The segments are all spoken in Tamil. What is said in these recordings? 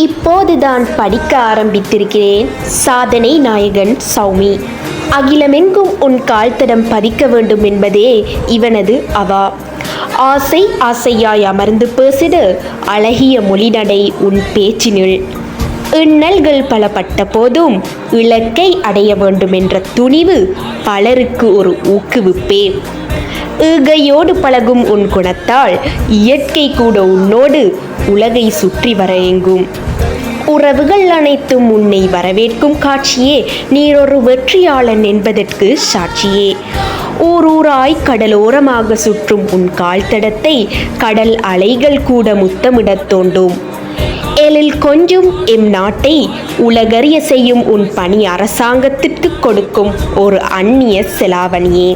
இப்போதுதான் படிக்க ஆரம்பித்திருக்கிறேன். சாதனை நாயகன் சௌமி. அகிலமெங்கும் உன் கால்தடம் பதிக்க வேண்டும் என்பதே இவனது அவா. ஆசை ஆசையாய் அமர்ந்து பேசிட அழகிய மொழிநடை உன் பேச்சினுள். எண்ணல்கள் பலப்பட்ட போதும் இலக்கை அடைய வேண்டும் என்ற துணிவு பலருக்கு ஒரு ஊக்குவிப்பே. ஈகையோடு பழகும் உன் குணத்தால் இயற்கை கூட உன்னோடு உலகை சுற்றி வர எங்கும். உறவுகள் அனைத்தும் உன்னை வரவேற்கும் காட்சியே நீரொரு வெற்றியாளன் என்பதற்கு சாட்சியே. ஊரூராய் கடலோரமாக சுற்றும் உன் கால்தடத்தை கடல் அலைகள் கூட முத்தமிடத் தோண்டும். எழில் கொஞ்சும் எம் நாட்டை உலகறிய செய்யும் உன் பணி அரசாங்கத்திற்கு கொடுக்கும் ஒரு அந்நிய செலாவணியே.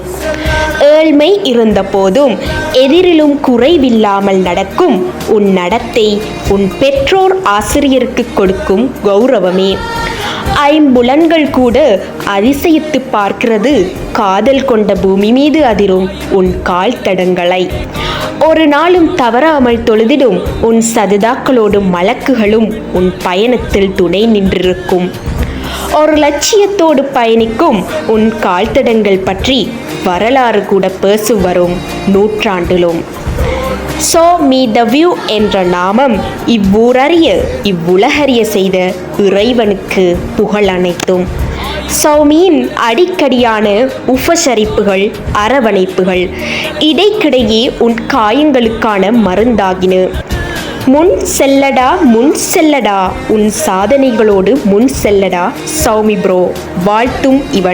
ஏழ்மை இருந்த போதும் எதிரிலும் குறைவில்லாமல் நடக்கும் உன் நடத்தை உன் பெற்றோர் ஆசிரியருக்கு கொடுக்கும் கௌரவமே. ஐம்புலன்கள் கூட அதிசயித்து பார்க்கிறது காதல் கொண்ட பூமி மீது அதிரும் உன் கால் தடங்களை. ஒரு நாளும் தவறாமல் தொழுதிடும் உன் சதுதாக்களோடும் மலக்குகளும் உன் பயணத்தில் துணை நின்றிருக்கும். ஒரு லட்சியத்தோடு பயணிக்கும் உன் கால்தடங்கள் பற்றி வரலாறு கூட பேசு வரும் நூற்றாண்டிலும். ஸோ மீ த வியூ என்ற நாமம் இவ்வூரறிய இவ்வுலகறிய செய்த இறைவனுக்கு புகழ் அனைத்தும். சௌமியின் அடிக்கடியான உபசரிப்புகள் அரவணைப்புகள் இடைக்கிடையே உன் காயங்களுக்கான மருந்தாகின. முன் செல்லடா உன் சாதனைகளோடு முன் செல்லடா சௌமி ப்ரோ. வாழ்த்தும் இவன்.